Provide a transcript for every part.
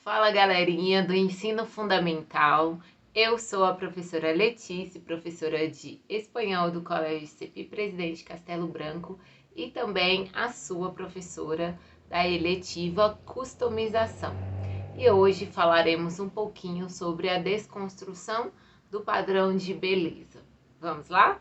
Fala galerinha do Ensino Fundamental, eu sou a professora Letícia, professora de Espanhol do Colégio CEPI Presidente Castelo Branco e também a sua professora da eletiva Customização. E hoje falaremos um pouquinho sobre a desconstrução do padrão de beleza. Vamos lá?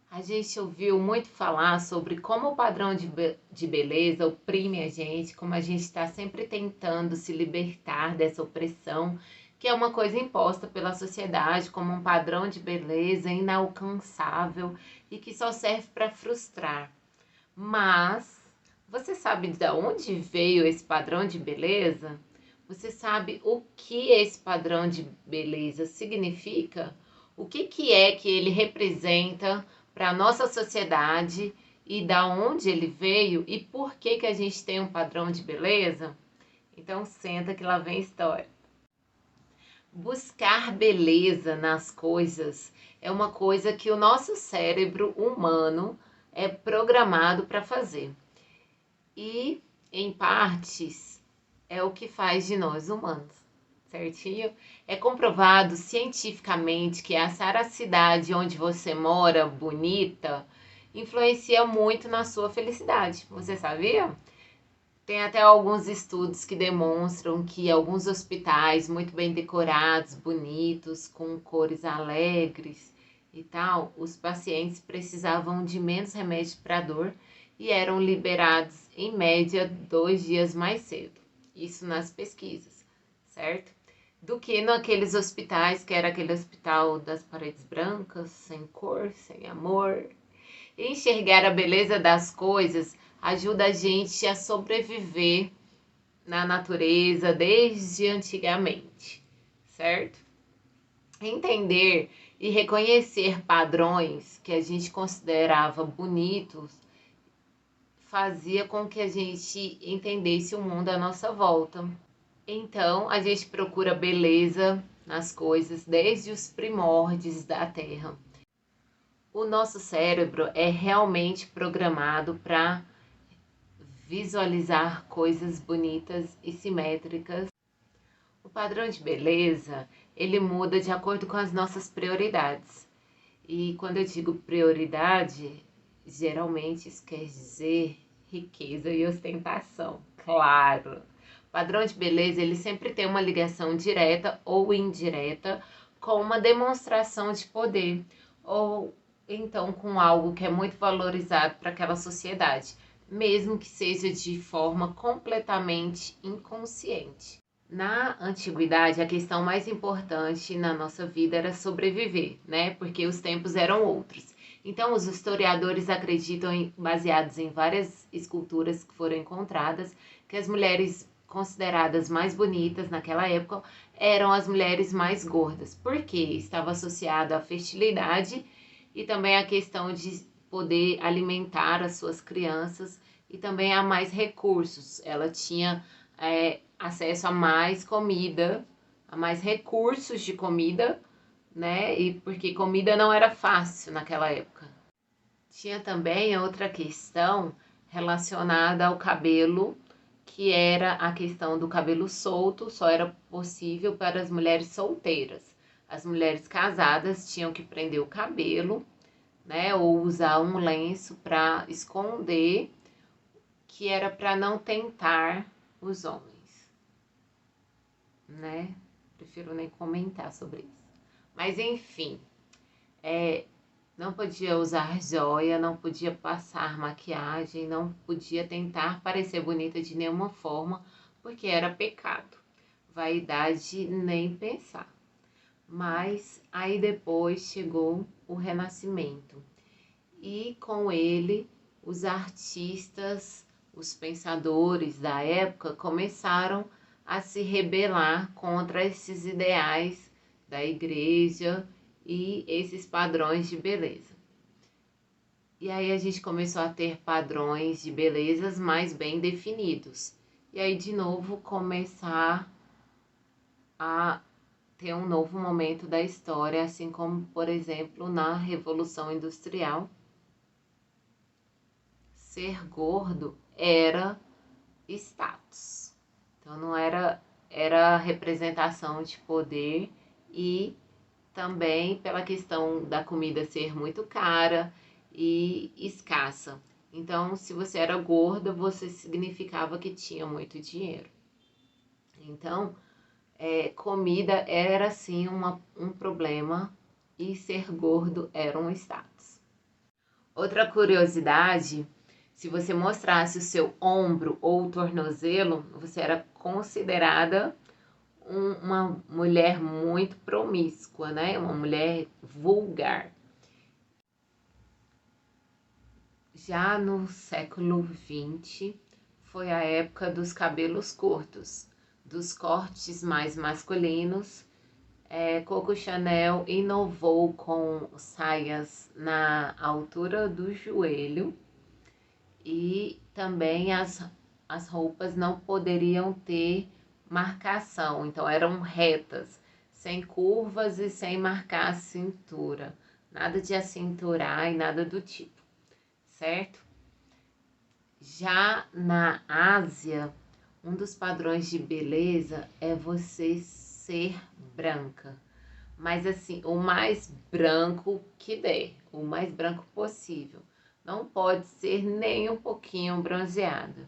A gente ouviu muito falar sobre como o padrão de beleza oprime a gente, como a gente está sempre tentando se libertar dessa opressão, que é uma coisa imposta pela sociedade como um padrão de beleza inalcançável e que só serve para frustrar. Mas você sabe de onde veio esse padrão de beleza? Você sabe o que esse padrão de beleza significa? O que é que ele representa para a nossa sociedade e da onde ele veio e por que a gente tem um padrão de beleza? Então senta que lá vem a história. Buscar beleza nas coisas é uma coisa que o nosso cérebro humano é programado para fazer. E, em partes, é o que faz de nós humanos, certinho? É comprovado cientificamente que a cidade onde você mora, bonita, influencia muito na sua felicidade. Você sabia? Tem até alguns estudos que demonstram que alguns hospitais muito bem decorados, bonitos, com cores alegres e tal, os pacientes precisavam de menos remédio para dor e eram liberados em média 2 dias mais cedo. Isso nas pesquisas, certo? Do que naqueles hospitais, que era aquele hospital das paredes brancas, sem cor, sem amor. Enxergar a beleza das coisas ajuda a gente a sobreviver na natureza desde antigamente, certo? Entender e reconhecer padrões que a gente considerava bonitos fazia com que a gente entendesse o mundo à nossa volta. Então, a gente procura beleza nas coisas desde os primórdios da Terra. O nosso cérebro é realmente programado para visualizar coisas bonitas e simétricas. O padrão de beleza, ele muda de acordo com as nossas prioridades. E quando eu digo prioridade, geralmente isso quer dizer riqueza e ostentação, claro. O padrão de beleza, ele sempre tem uma ligação direta ou indireta com uma demonstração de poder, ou então com algo que é muito valorizado para aquela sociedade, mesmo que seja de forma completamente inconsciente. Na antiguidade, a questão mais importante na nossa vida era sobreviver, né? Porque os tempos eram outros. Então, os historiadores acreditam, baseados em várias esculturas que foram encontradas, que as mulheres consideradas mais bonitas naquela época eram as mulheres mais gordas, porque estava associado à fertilidade e também à questão de poder alimentar as suas crianças e também a mais recursos. Ela tinha acesso a mais comida, a mais recursos de comida, né? E porque comida não era fácil naquela época. Tinha também outra questão relacionada ao cabelo, que era a questão do cabelo solto, só era possível para as mulheres solteiras. As mulheres casadas tinham que prender o cabelo, né? Ou usar um lenço para esconder, que era para não tentar os homens, né? Prefiro nem comentar sobre isso. Mas enfim, não podia usar joia, não podia passar maquiagem, não podia tentar parecer bonita de nenhuma forma, porque era pecado. Vaidade nem pensar. Mas aí depois chegou o Renascimento e com ele os artistas, os pensadores da época começaram a se rebelar contra esses ideais da igreja e esses padrões de beleza. E aí a gente começou a ter padrões de belezas mais bem definidos. E aí de novo começar a ter um novo momento da história, assim como, por exemplo, na Revolução Industrial. Ser gordo era status. Então não era pela representação de poder e também pela questão da comida ser muito cara e escassa. Então, se você era gorda, você significava que tinha muito dinheiro. Então, comida era sim um problema e ser gordo era um status. Outra curiosidade, se você mostrasse o seu ombro ou tornozelo, você era considerada uma mulher muito promíscua, né? Uma mulher vulgar. Já no século XX, foi a época dos cabelos curtos, dos cortes mais masculinos. Coco Chanel inovou com saias na altura do joelho e também as roupas não poderiam ter marcação, então eram retas, sem curvas e sem marcar a cintura. Nada de acinturar e nada do tipo, certo? Já na Ásia, um dos padrões de beleza é você ser branca. Mas assim, o mais branco que der, o mais branco possível. Não pode ser nem um pouquinho bronzeada.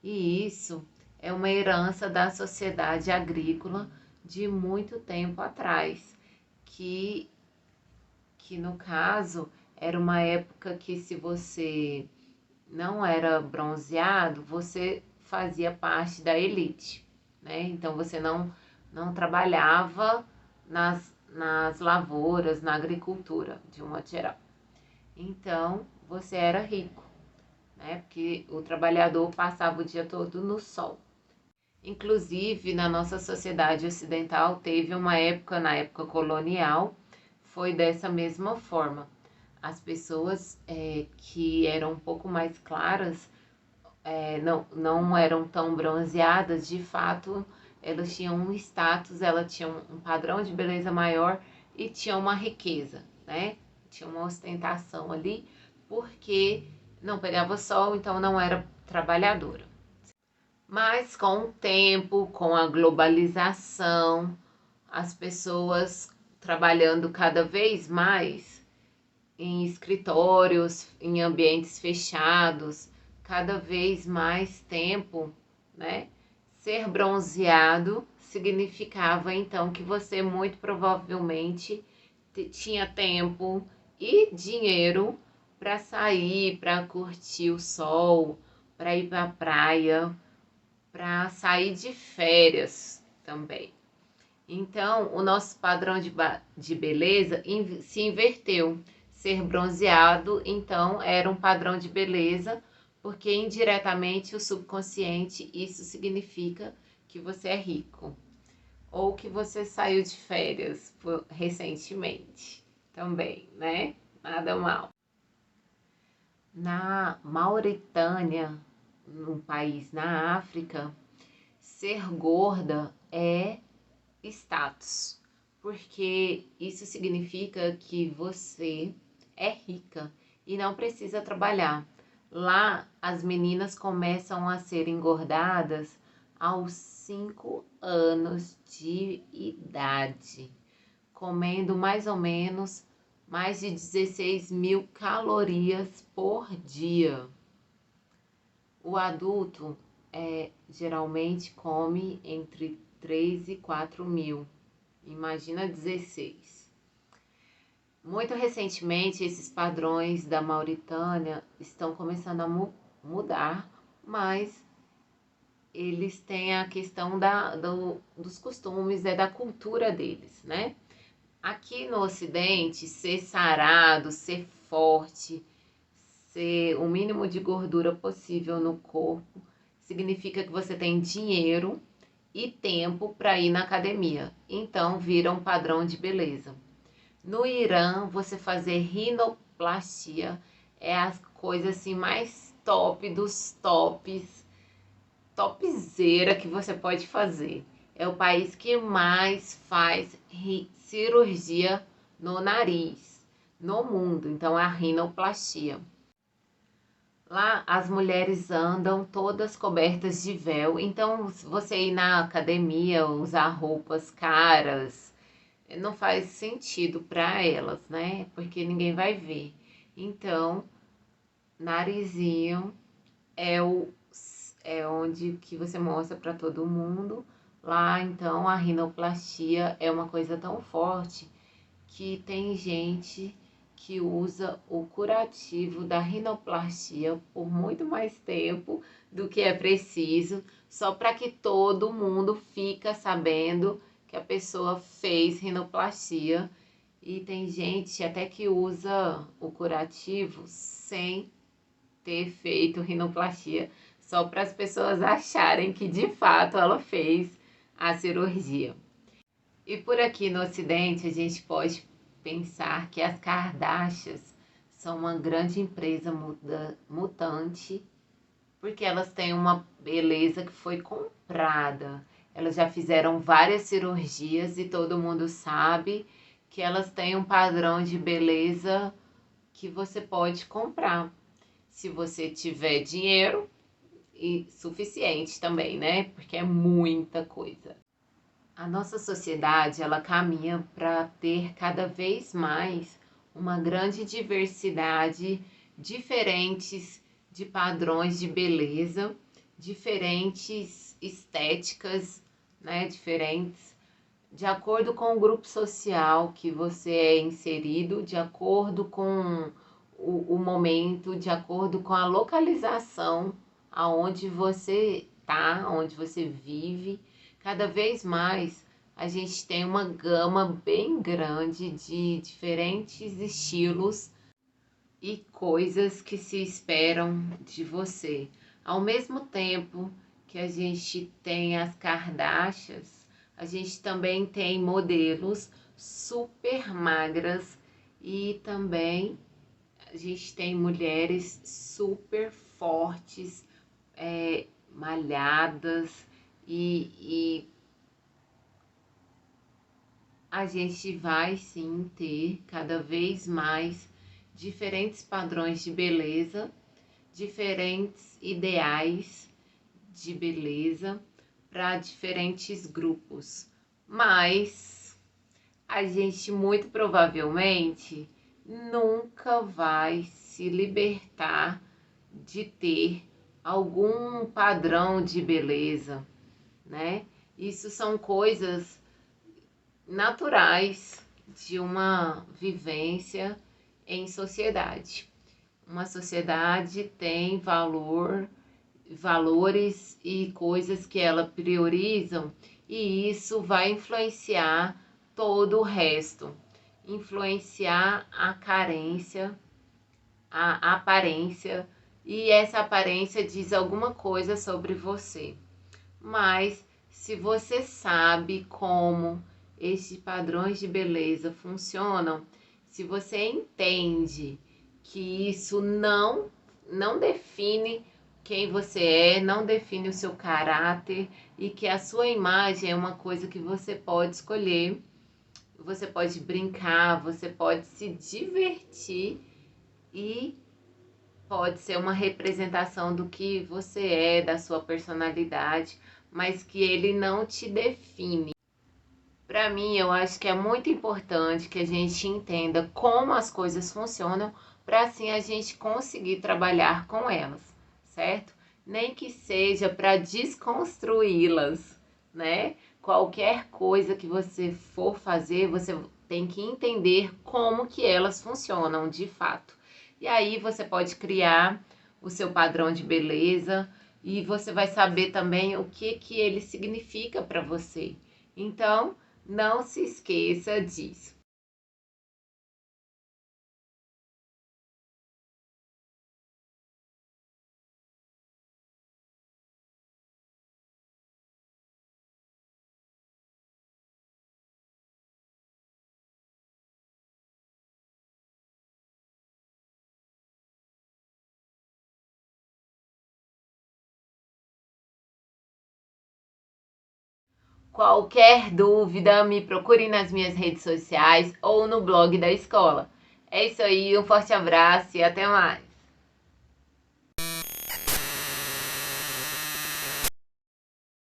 E isso é uma herança da sociedade agrícola de muito tempo atrás, que no caso era uma época que se você não era bronzeado, você fazia parte da elite, né? Então você não trabalhava nas lavouras, na agricultura, de um modo geral. Então você era rico, né? Porque o trabalhador passava o dia todo no sol. Inclusive, na nossa sociedade ocidental, teve uma época, na época colonial, foi dessa mesma forma. As pessoas que eram um pouco mais claras, não eram tão bronzeadas, de fato, elas tinham um status, elas tinham um padrão de beleza maior e tinham uma riqueza, né? Tinha uma ostentação ali, porque não pegava sol, então não era trabalhadora. Mas com o tempo, com a globalização, as pessoas trabalhando cada vez mais em escritórios, em ambientes fechados, cada vez mais tempo, né? Ser bronzeado significava então que você muito provavelmente tinha tempo e dinheiro para sair, para curtir o sol, para ir para a praia, para sair de férias também. Então, o nosso padrão de beleza se inverteu. Ser bronzeado, então, era um padrão de beleza, porque indiretamente o subconsciente isso significa que você é rico ou que você saiu de férias recentemente também, né? Nada mal. Na Mauritânia, num país na África, ser gorda é status, porque isso significa que você é rica e não precisa trabalhar. Lá, as meninas começam a ser engordadas aos 5 anos de idade, comendo mais ou menos mais de 16.000 calorias por dia. O adulto geralmente come entre 3 e 4 mil. Imagina 16. Muito recentemente, esses padrões da Mauritânia estão começando a mudar, mas eles têm a questão dos costumes, da cultura deles, né? Aqui no Ocidente, ser sarado, ser forte, ser o mínimo de gordura possível no corpo, significa que você tem dinheiro e tempo para ir na academia. Então, vira um padrão de beleza. No Irã, você fazer rinoplastia é a coisa assim mais top dos tops, topzera que você pode fazer. É o país que mais faz cirurgia no nariz no mundo. Então, é a rinoplastia. Lá as mulheres andam todas cobertas de véu, então se você ir na academia usar roupas caras, não faz sentido para elas, né? Porque ninguém vai ver. Então, narizinho é o é onde que você mostra para todo mundo. Lá, então, a rinoplastia é uma coisa tão forte que tem gente que usa o curativo da rinoplastia por muito mais tempo do que é preciso, só para que todo mundo fica sabendo que a pessoa fez rinoplastia. E tem gente até que usa o curativo sem ter feito rinoplastia, só para as pessoas acharem que de fato ela fez a cirurgia. E por aqui no Ocidente, a gente pode pensar que as Kardashians são uma grande empresa mutante, porque elas têm uma beleza que foi comprada. Elas já fizeram várias cirurgias e todo mundo sabe que elas têm um padrão de beleza que você pode comprar. Se você tiver dinheiro e suficiente também, né? Porque é muita coisa. A nossa sociedade, ela caminha para ter cada vez mais uma grande diversidade, diferentes de padrões de beleza, diferentes estéticas, né, diferentes, de acordo com o grupo social que você é inserido, de acordo com o momento, de acordo com a localização aonde você tá, onde você vive. Cada vez mais a gente tem uma gama bem grande de diferentes estilos e coisas que se esperam de você. Ao mesmo tempo que a gente tem as Kardashians, a gente também tem modelos super magras e também a gente tem mulheres super fortes, malhadas e a gente vai sim ter cada vez mais diferentes padrões de beleza, diferentes ideais de beleza para diferentes grupos. Mas a gente muito provavelmente nunca vai se libertar de ter algum padrão de beleza, né? Isso são coisas naturais de uma vivência em sociedade. Uma sociedade tem valores e coisas que ela priorizam, e isso vai influenciar todo o resto, influenciar a carência, a aparência, e essa aparência diz alguma coisa sobre você. Mas se você sabe como esses padrões de beleza funcionam, se você entende que isso não define quem você é, não define o seu caráter e que a sua imagem é uma coisa que você pode escolher, você pode brincar, você pode se divertir e pode ser uma representação do que você é, da sua personalidade, mas que ele não te define. Para mim, eu acho que é muito importante que a gente entenda como as coisas funcionam para assim a gente conseguir trabalhar com elas, certo? Nem que seja para desconstruí-las, né? Qualquer coisa que você for fazer, você tem que entender como que elas funcionam de fato. E aí você pode criar o seu padrão de beleza e você vai saber também o que ele significa para você. Então, não se esqueça disso. Qualquer dúvida, me procure nas minhas redes sociais ou no blog da escola. É isso aí, um forte abraço e até mais!